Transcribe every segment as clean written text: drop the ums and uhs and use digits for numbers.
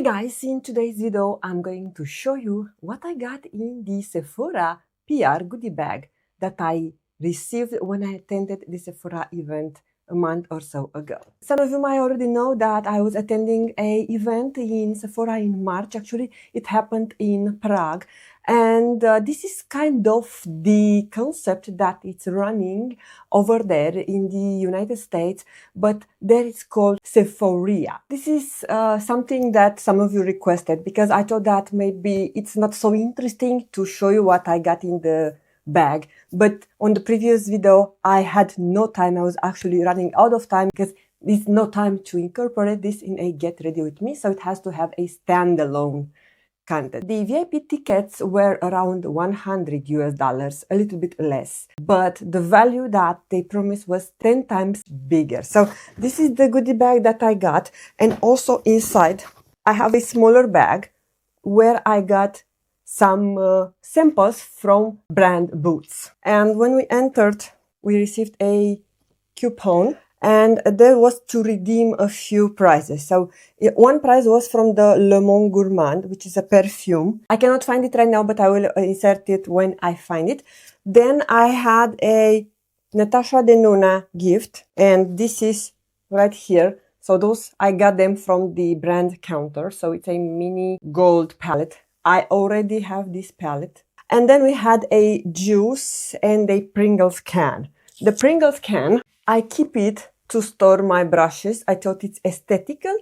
guys, in today's video I'm going to show you what I got in the Sephora PR goodie bag that I received when I attended the Sephora event a month or so ago. Some of you might already know that I was attending an event in Sephora in March. Actually, it happened in Prague. And this is kind of the concept that it's running over there in the United States, but there it's called Sephora. This is something that some of you requested because I thought that maybe it's not so interesting to show you what I got in the bag. But on the previous video, I had no time. I was actually running out of time because there's no time to incorporate this in a Get Ready With Me. So it has to have a standalone content. The VIP tickets were around $100 US, a little bit less, but the value that they promised was 10 times bigger. So this is the goodie bag that I got. And also inside, I have a smaller bag where I got some samples from brand booths. And when we entered, we received a coupon and there was to redeem a few prizes. So one prize was from the Le Monde Gourmand, which is a perfume. I cannot find it right now, but I will insert it when I find it. Then I had a Natasha Denona gift, and this is right here. So those, I got them from the brand counter. So it's a mini gold palette. I already have this palette. And then we had a juice and a Pringles can. The Pringles can, I keep it to store my brushes. I thought it's aesthetical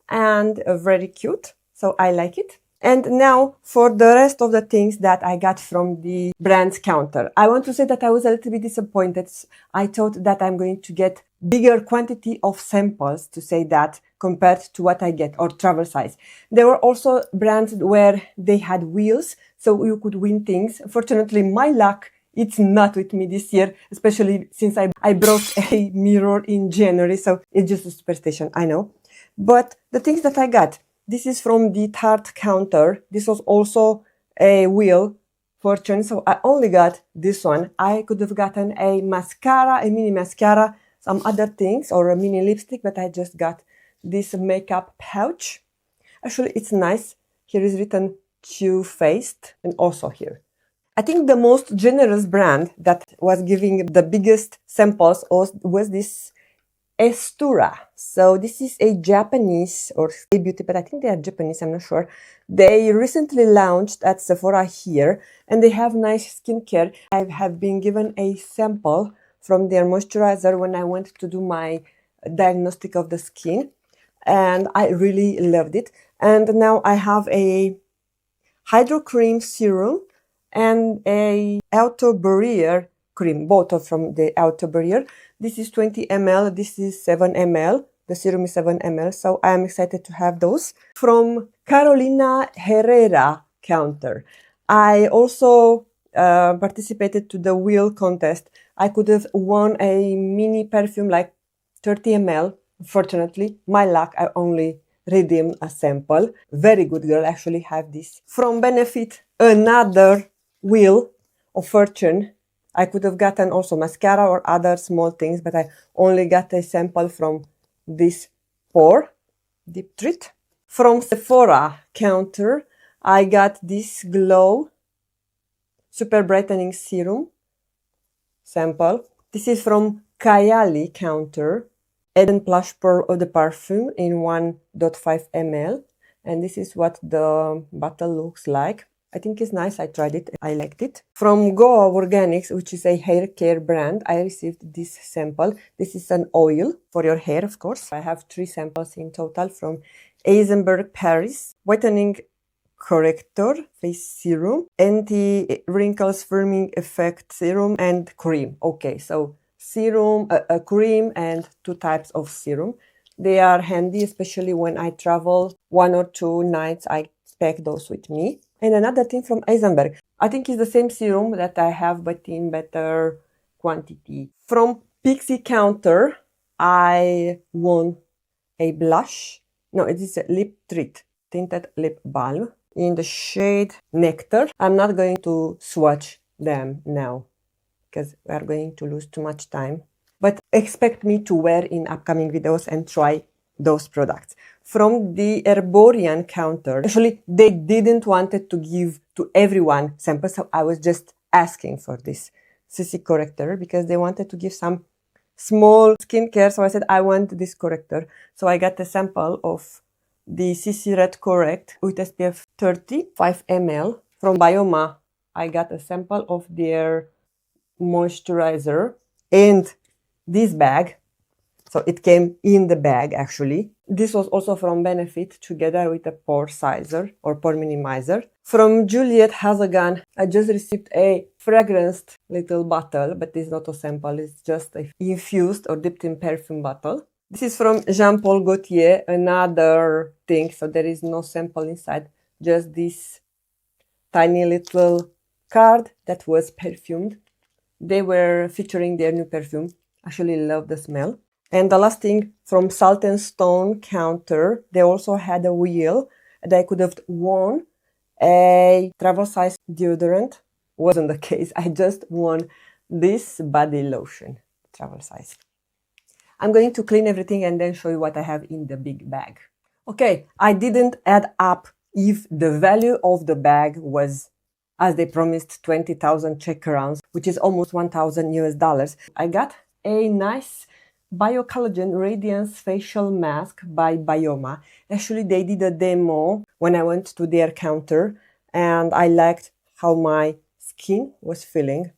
and very cute, so I like it. And now for the rest of the things that I got from the brand's counter. I want to say that I was a little bit disappointed. I thought that I'm going to get bigger quantity of samples, to say that, compared to what I get, or travel size. There were also brands where they had wheels, so you could win things. Fortunately, my luck, it's not with me this year, especially since I broke a mirror in January, so it's just a superstition, I know. But the things that I got, this is from the Tarte counter. This was also a wheel fortune, so I only got this one. I could have gotten a mascara, a mini mascara, some other things, or a mini lipstick, but I just got this makeup pouch. Actually, it's nice. Here is written Too Faced, and also here. I think the most generous brand that was giving the biggest samples was this Estura. So this is a Japanese or a beauty, but I think they are Japanese, I'm not sure. They recently launched at Sephora here, and they have nice skincare. I have been given a sample from their moisturizer when I went to do my diagnostic of the skin, and I really loved it. And now I have a Hydro Cream Serum and a Auto Barrier cream, both are from the Auto Barrier. This is 20 ml, this is 7 ml. The serum is 7 ml, so I am excited to have those. From Carolina Herrera counter, I also participated to the wheel contest. I could have won a mini perfume, like 30 ml. Fortunately, my luck, I only redeemed a sample. Very good girl, actually have this. From Benefit, another wheel of fortune. I could have gotten also mascara or other small things, but I only got a sample from this Pore Deep Treat. From Sephora counter, I got this Glow Super Brightening Serum sample. This is from Kayali counter, Eden Plush Pearl of the Parfum in 1.5 ml. And this is what the bottle looks like. I think it's nice. I tried it. I liked it. From Goa Organics, which is a hair care brand, I received this sample. This is an oil for your hair, of course. I have 3 samples in total from Eisenberg Paris. Whitening Corrector Face Serum, Anti-Wrinkles Firming Effect Serum, and cream. Okay, so serum, a cream, and 2 types of serum. They are handy, especially when I travel 1 or 2 nights. I pack those with me. And another thing from Eisenberg, I think it's the same serum that I have, but in better quantity. From Pixie counter, I won a blush. No, it is a lip treat, tinted lip balm in the shade Nectar. I'm not going to swatch them now because we are going to lose too much time. But expect me to wear in upcoming videos and try those products. From the Herborian counter, actually, they didn't wanted to give to everyone samples, so I was just asking for this CC corrector because they wanted to give some small skincare. So I said, I want this corrector. So I got a sample of the CC Red Correct with SPF 30, 5 ml. From Bioma, I got a sample of their moisturizer and this bag. So it came in the bag actually. This was also from Benefit together with a pore sizer or pore minimizer. From Juliette Hazagan, I just received a fragranced little bottle, but it's not a sample, it's just a infused or dipped in perfume bottle. This is from Jean Paul Gaultier, another thing, so there is no sample inside, just this tiny little card that was perfumed. They were featuring their new perfume. Actually love the smell. And the last thing, from Salt and Stone counter, they also had a wheel that I could have won a travel size deodorant. Wasn't the case. I just won this body lotion, travel size. I'm going to clean everything and then show you what I have in the big bag. Okay, I didn't add up if the value of the bag was, as they promised, 20,000 Czech crowns, which is almost 1,000 US dollars. I got a nice Biocollagen Radiance Facial Mask by Bioma. Actually, they did a demo when I went to their counter and I liked how my skin was feeling.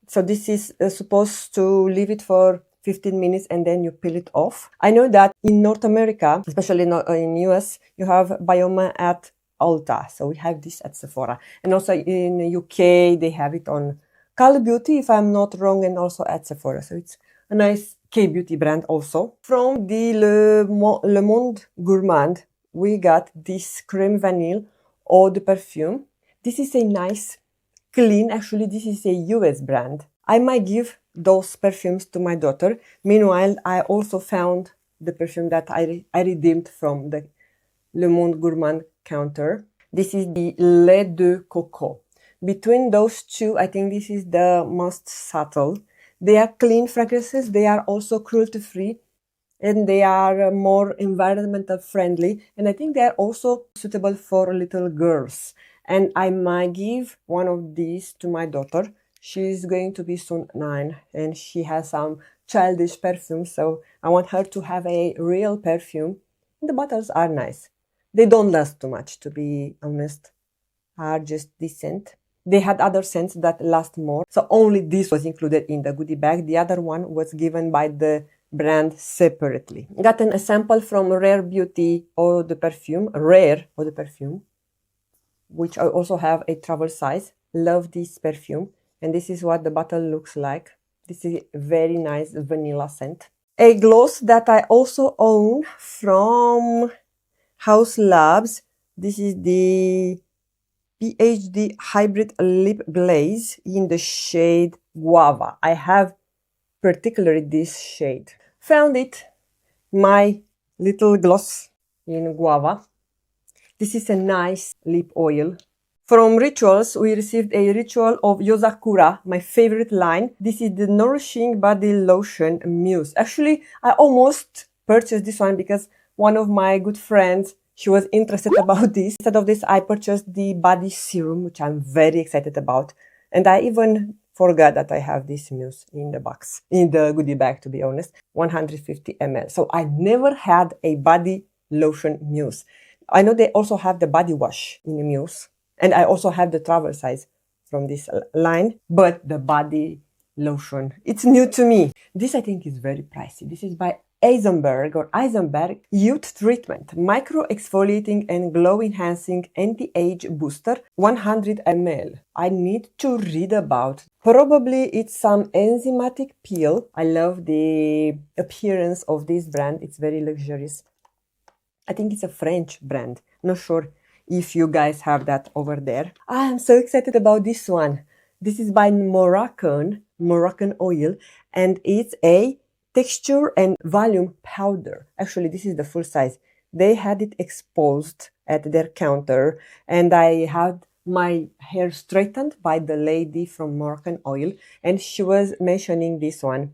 So this is supposed to leave it for 15 minutes and then you peel it off. I know that in North America, especially in US, you have Bioma at Ulta. So we have this at Sephora. And also in UK, they have it on Call Beauty, if I'm not wrong, and also at Sephora. So it's a nice K-beauty brand also. From the Le Monde Gourmand, we got this Crème Vanille Eau de Parfum. This is a nice, clean, actually this is a US brand. I might give those perfumes to my daughter. Meanwhile, I also found the perfume that I redeemed from the Le Monde Gourmand counter. This is the Lait de Coco. Between those two, I think this is the most subtle. They are clean fragrances, they are also cruelty-free, and they are more environmental friendly. And I think they are also suitable for little girls. And I might give one of these to my daughter. She's going to be soon 9 and she has some childish perfume. So I want her to have a real perfume. And the bottles are nice. They don't last too much, to be honest, are just decent. They had other scents that last more, so only this was included in the goodie bag. The other one was given by the brand separately. Gotten a sample from Rare Beauty Eau de Parfum, Rare Eau de Parfum, which I also have a travel size. Love this perfume, and this is what the bottle looks like. This is a very nice vanilla scent. A gloss that I also own from House Labs. This is the PhD Hybrid Lip Glaze in the shade Guava. I have particularly this shade. Found it, my little gloss in Guava. This is a nice lip oil. From Rituals, we received a Ritual of Yozakura, my favorite line. This is the Nourishing Body Lotion Mousse. Actually, I almost purchased this one because one of my good friends, she was interested about this. Instead of this, I purchased the body serum, which I'm very excited about. And I even forgot that I have this mousse in the box, in the goodie bag, to be honest, 150 ml. So I never had a body lotion mousse. I know they also have the body wash in the mousse. And I also have the travel size from this line. But the body lotion, it's new to me. This I think is very pricey. This is by Eisenberg Youth Treatment, Micro Exfoliating and Glow Enhancing Anti-Age Booster, 100 ml. I need to read about. Probably it's some enzymatic peel. I love the appearance of this brand. It's very luxurious. I think it's a French brand. Not sure if you guys have that over there. I'm so excited about this one. This is by Moroccan Oil, and it's a texture and volume powder. Actually, this is the full size. They had it exposed at their counter, and I had my hair straightened by the lady from Moroccan Oil, and she was mentioning this one.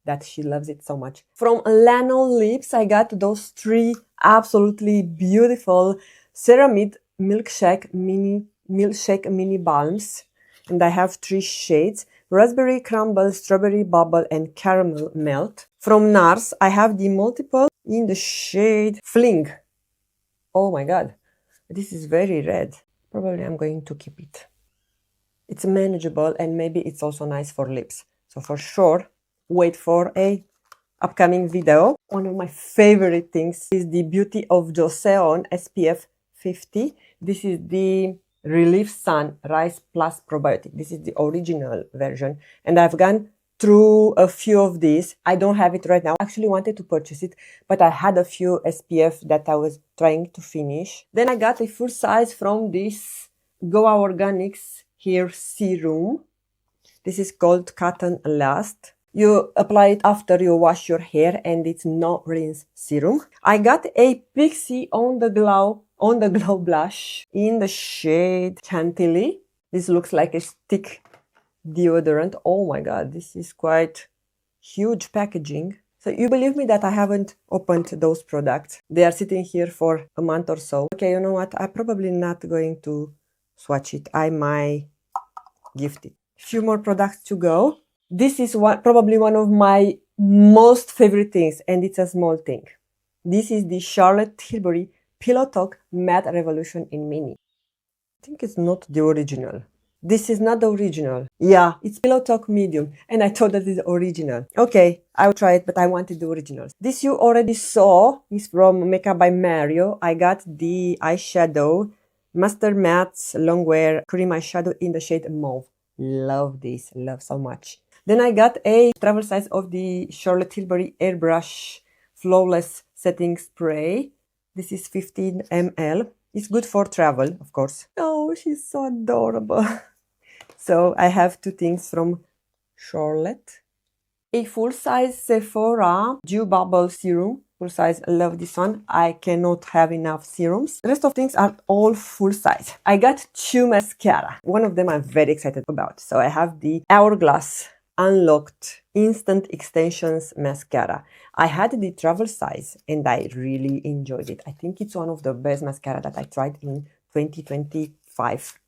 that she loves it so much. From Lano Lips, I got those 3 absolutely beautiful Ceramide Milkshake Mini Balms. And I have 3 shades: Raspberry Crumble, Strawberry Bubble, and Caramel Melt. From NARS, I have the multiple in the shade Fling. Oh my god, this is very red. Probably I'm going to keep it. It's manageable and maybe it's also nice for lips. So for sure, wait for a upcoming video. One of my favorite things is the Beauty of Joseon SPF 50. This is the Relief Sun Rice Plus Probiotic. This is the original version. And I've gone through a few of these. I don't have it right now. I actually wanted to purchase it, but I had a few SPF that I was trying to finish. Then I got a full size from this Goa Organics Hair Serum. This is called Cotton Last. You apply it after you wash your hair and it's no rinse serum. I got a Pixie on the glow blush in the shade Chantilly. This looks like a stick deodorant. Oh my god, this is quite huge packaging. So you believe me that I haven't opened those products. They are sitting here for a month or so. Okay, you know what? I'm probably not going to swatch it. I might gift it. Few more products to go. This is probably one of my most favorite things, and it's a small thing. This is the Charlotte Tilbury Pillow Talk Matte Revolution in Mini. I think it's not the original. This is not the original. Yeah, it's Pillow Talk Medium, and I thought that is the original. Okay, I will try it, but I wanted the original. This you already saw is from Makeup by Mario. I got the eyeshadow Master Matte's Longwear Cream Eyeshadow in the shade Mauve. Love this, love so much. Then I got a travel size of the Charlotte Tilbury Airbrush Flawless Setting Spray. This is 15 ml. It's good for travel, of course. Oh, she's so adorable. So I have 2 things from Charlotte. A full-size Sephora Dew Bubble Serum. Full size, I love this one. I cannot have enough serums. The rest of things are all full size. I got 2 mascara. One of them I'm very excited about. So I have the Hourglass Unlocked Instant Extensions Mascara. I had the travel size and I really enjoyed it. I think it's one of the best mascara that I tried in 2025.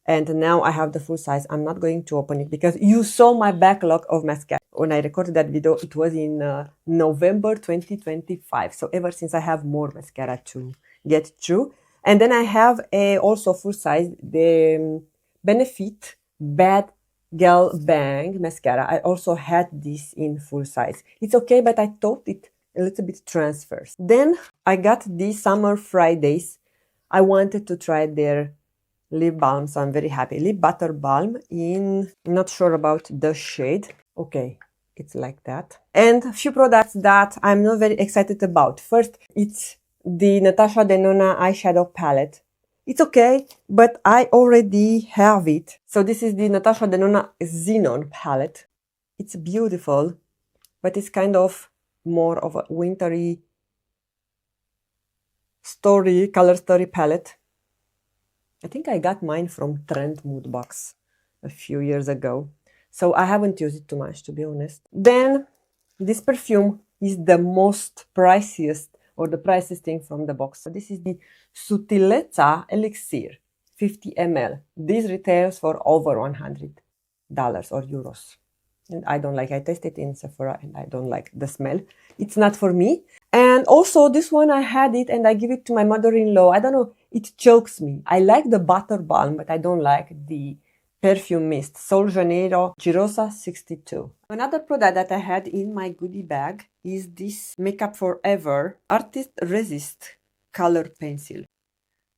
And now I have the full size. I'm not going to open it because you saw my backlog of mascara. When I recorded that video, it was in November 2025. So ever since I have more mascara to get through. And then I have also full size, the Benefit Bad Gal Bang mascara. I also had this in full size. It's okay, but I thought it a little bit transfers. Then I got the Summer Fridays. I wanted to try their lip balm, so I'm very happy. Lip Butter Balm in, not sure about the shade. Okay, it's like that. And a few products that I'm not very excited about. First, it's the Natasha Denona eyeshadow palette. It's okay, but I already have it. So this is the Natasha Denona Xenon palette. It's beautiful, but it's kind of more of a wintry color story palette. I think I got mine from Trend Mood Box a few years ago. So I haven't used it too much, to be honest. Then this perfume is the most priciest or the priciest thing from the box. So this is the Sutilezza Elixir 50 ml. This retails for over $100 or euros. And I don't like, I tested it in Sephora and I don't like the smell. It's not for me. And also this one, I had it and I give it to my mother-in-law. I don't know, it chokes me. I like the butter balm, but I don't like the perfume mist. Sol Janeiro Girosa 62. Another product that I had in my goodie bag is this Makeup Forever Artist Resist Color Pencil.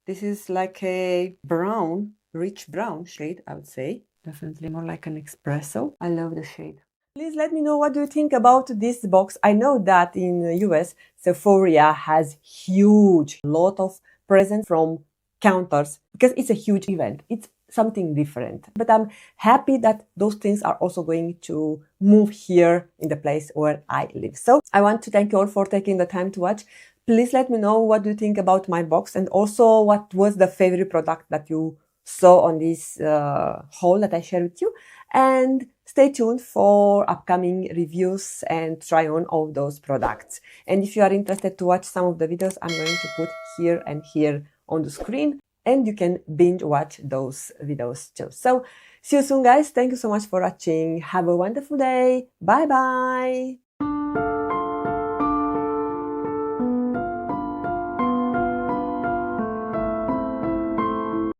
This is like a brown, rich brown shade, I would say. Definitely more like an espresso. I love the shade. Please let me know what do you think about this box. I know that in the US, Sephora has huge lot of presents from counters because it's a huge event. It's something different. But I'm happy that those things are also going to move here in the place where I live. So I want to thank you all for taking the time to watch. Please let me know what you think about my box and also what was the favorite product that you saw on this haul that I shared with you. And stay tuned for upcoming reviews and try on all those products. And if you are interested to watch some of the videos, I'm going to put here and here on the screen, and you can binge watch those videos too. So see you soon, guys. Thank you so much for watching. Have a wonderful day. Bye bye.